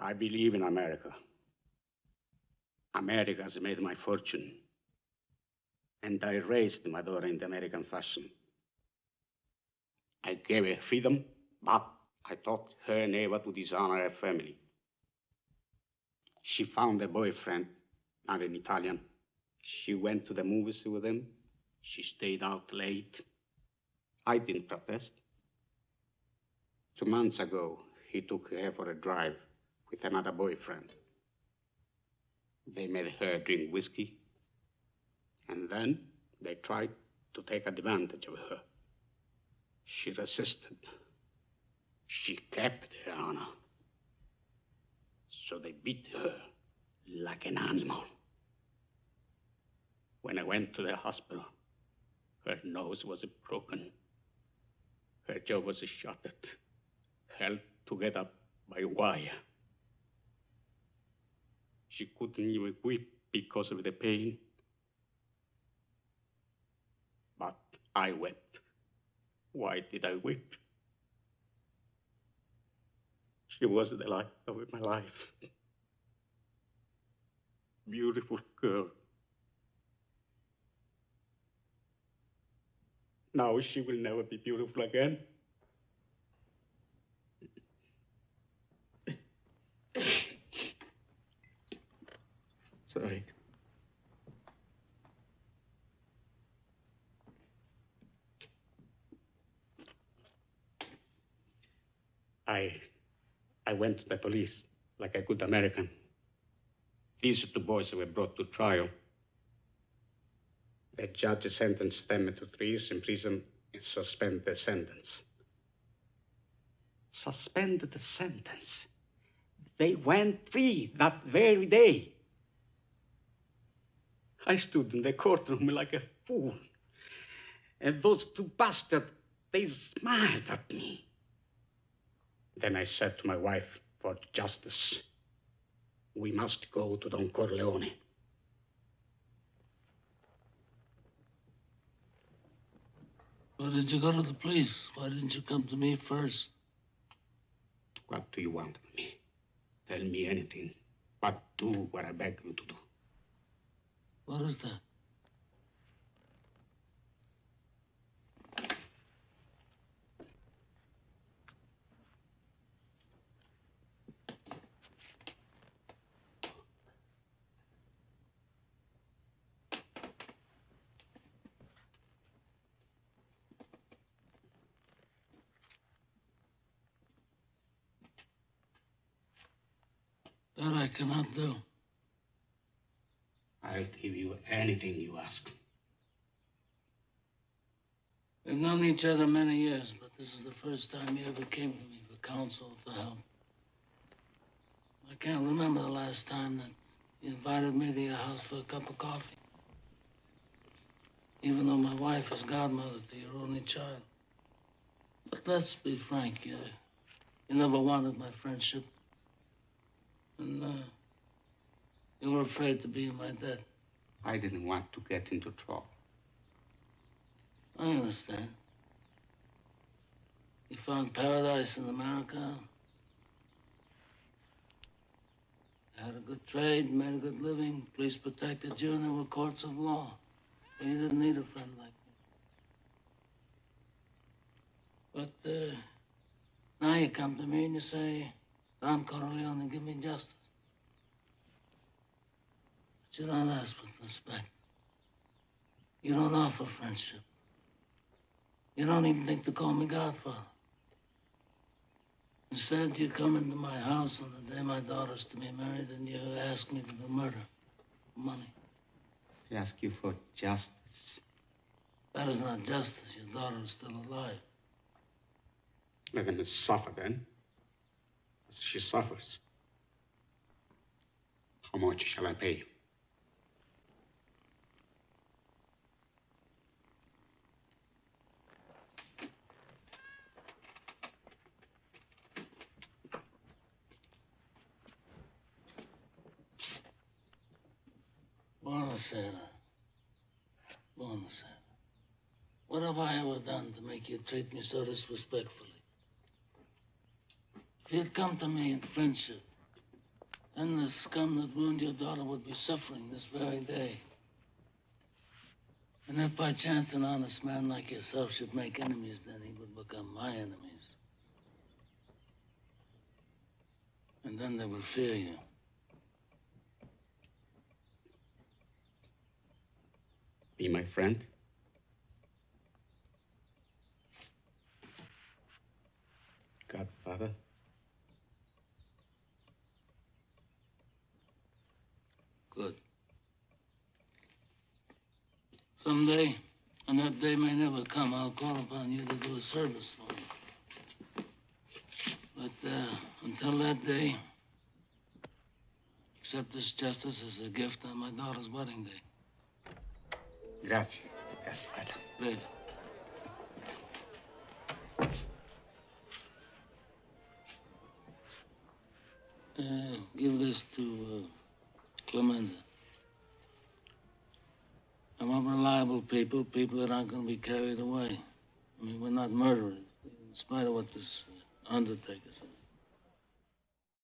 I believe in America. America has made my fortune. And I raised my daughter in the American fashion. I gave her freedom, but I taught her never to dishonor her family. She found a boyfriend, not an Italian. She went to the movies with him. She stayed out late. I didn't protest. 2 months ago, he took her for a drive with another boyfriend. They made her drink whiskey, and then they tried to take advantage of her. She resisted. She kept her honor. So they beat her like an animal. When I went to the hospital, her nose was broken. Her jaw was shattered, held together by wire. She couldn't even weep because of the pain. But I wept. Why did I weep? She was the light of my life. Beautiful girl. Now she will never be beautiful again. Sorry. I went to the police like a good American. These 2 boys were brought to trial. The judge sentenced them to 3 years in prison and suspended the sentence. Suspended the sentence? They went free that very day. I stood in the courtroom like a fool. And those 2 bastards, they smiled at me. Then I said to my wife, for justice, we must go to Don Corleone. Why did you go to the police? Why didn't you come to me first? What do you want of me? Tell me anything, but do what I beg you to do. What is that? That I cannot do. I'll give you anything you ask. We've known each other many years, but this is the first time you ever came to me for counsel, for help. I can't remember the last time that you invited me to your house for a cup of coffee. Even though my wife is godmother to your only child. But let's be frank, you never wanted my friendship. And you were afraid to be in my debt. I didn't want to get into trouble. I understand. You found paradise in America. You had a good trade, made a good living. Police protected you, and there were courts of law. But you didn't need a friend like me. But now you come to me and you say, Don Corleone, give me justice. But you don't ask with respect. You don't offer friendship. You don't even think to call me Godfather. Instead, you come into my house on the day my daughter's to be married and you ask me to do murder for money. I ask you for justice. That is not justice. Your daughter is still alive. Let them suffer then. As she suffers. How much shall I pay you? Buonasera. Buonasera. What have I ever done to make you treat me so disrespectfully? If you'd come to me in friendship, then the scum that ruined your daughter would be suffering this very day. And if by chance an honest man like yourself should make enemies, then he would become my enemies. And then they would fear you. Be my friend? Godfather? Good. Someday, and that day may never come, I'll call upon you to do a service for me. But until that day, accept this justice as a gift on my daughter's wedding day. Grazie, Godfather. Prego. Give this to Clemenza. I want reliable people that aren't going to be carried away. I mean, we're not murderers, in spite of what this undertaker says.